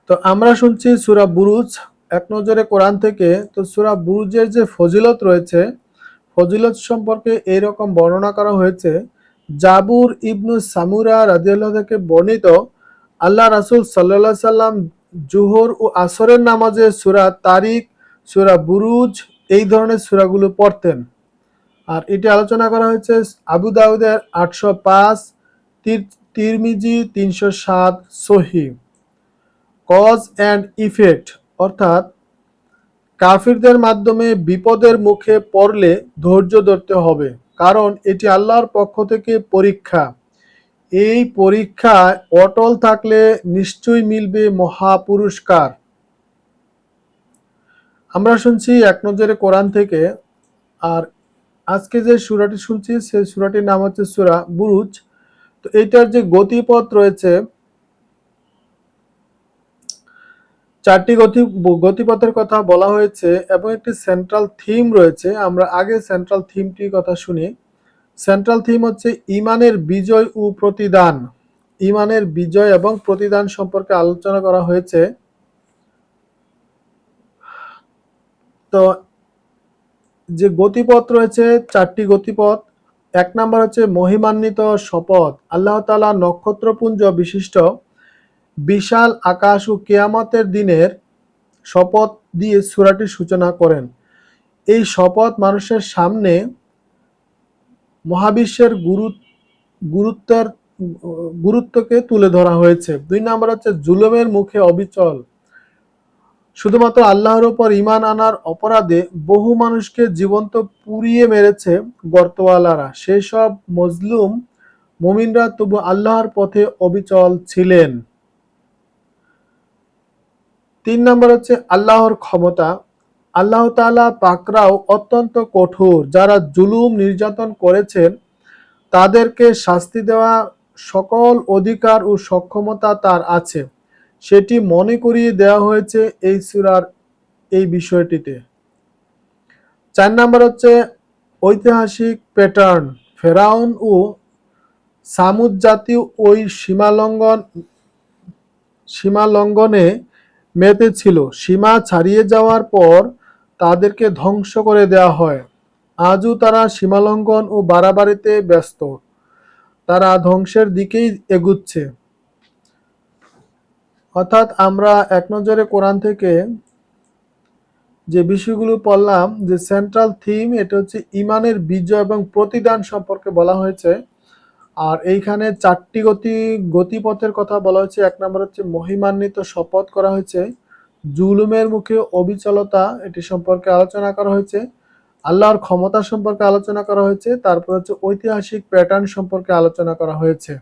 তো আমরা শুনছি সূরা বুরুজ এক নজরে কোরআন থেকে। তো সূরা বুরুজের যে ফজিলত রয়েছে, ফজিলত সম্পর্কে এইরকম বর্ণনা করা হয়েছে। জাবুর ইবনু সামুরা রাদিয়াল্লাহু থেকে বর্ণিত, আল্লাহ রাসূল সাল্লাল্লাহু আলাইহি সাল্লাম জোহর ও আসরের নামাজে সূরা তারিক, সূরা বুরুজ এই ধরনের সূরাগুলো পড়তেন। আর এটি আলোচনা করা হয়েছে আবু দাউদের 805, তিরমিজি 307, সহিহ। কজ অ্যান্ড ইফেক্ট, অর্থাৎ কাফিরদের মাধ্যমে বিপদের মুখে পড়লে ধৈর্য ধরতে হবে, কারণ এটি আল্লাহর পক্ষ থেকে পরীক্ষা। এই পরীক্ষায় অটল থাকলে নিশ্চয়ই মিলবে মহা পুরস্কার। আমরা শুনছি এক নজরে কোরআন থেকে। আর আজকে যে সূরাটি শুনছি সেই সূরাটির নাম হচ্ছে সূরা বুরুজ। তো এইটার যে গতিপথ রয়েছে, চারটি গতিপথের কথা বলা হয়েছে এবং একটি সেন্ট্রাল থিম রয়েছে। আমরা আগে সেন্ট্রাল থিমটির কথা শুনি। সেন্ট্রাল থিম হচ্ছে ঈমানের বিজয় ও প্রতিদান। ঈমানের বিজয় এবং প্রতিদান সম্পর্কে আলোচনা করা হয়েছে। তো যে গতিপথ রয়েছে, চারটি গতিপথ। এক নাম্বার হচ্ছে মহিমান্বিত শপথ। আল্লাহ তাআলা নক্ষত্রপুঞ্জ বিশিষ্ট বিশাল আকাশ ও কিয়ামতের দিনের শপথ দিয়ে সূরাটির সূচনা করেন। এই শপথ মানুষের সামনে মহাবিশ্বের গুরুত্বের গুরুত্বকে তুলে ধরা হয়েছে। 2 নাম্বার হচ্ছে জুলুমের মুখে অবিচল। শুধুমাত্র আল্লাহর উপর ঈমান আনার অপরাধে বহু মানুষকে জীবন্ত পুড়িয়ে মেরেছে গর্তওয়ালারা। সেই সব মজলুম মুমিনরা তবু আল্লাহর পথে অবিচল ছিলেন। 3 নাম্বার হচ্ছে আল্লাহর ক্ষমতা। আল্লাহ তাআলা পাকড়াও অত্যন্ত কঠোর। যারা জুলুম নির্যাতন করেছেন তাদেরকে শাস্তি দেওয়া সকল অধিকার ও সক্ষমতা তার আছে, সেটি মনে করিয়ে দেওয়া হয়েছে এই সূরার এই বিষয়টিতে। 4 নাম্বার হচ্ছে ঐতিহাসিক প্যাটার্ন। ফেরাউন ও সামুদ জাতি ওই সীমালঙ্ঘনে মেতেছিল। সীমা ছাড়িয়ে যাওয়ার পর তাদেরকে ধ্বংস করে দেওয়া হয়। আজও তারা সীমালঙ্ঘন ও বাড়াবাড়িতে ব্যস্ত। তারা ধ্বংসের দিকেই এগুচ্ছে। অর্থাৎ আমরা এক নজরে কোরআন থেকে যে বিষয়গুলো পড়লাম, যে সেন্ট্রাল থিম, এটা হচ্ছে ঈমানের বিজয় এবং প্রতিদান সম্পর্কে বলা হয়েছে। আর এইখানে চারটি গতিপথের কথা বলা হয়েছে। এক নম্বর হচ্ছে মহিমান্বিত শপথ করা হয়েছে। জুলুমের মুখে অবিচলতা, এটি সম্পর্কে আলোচনা করা হয়েছে। আল্লাহর ক্ষমতা সম্পর্কে আলোচনা করা হয়েছে। তারপর হচ্ছে ঐতিহাসিক প্যাটার্ন সম্পর্কে আলোচনা করা হয়েছে।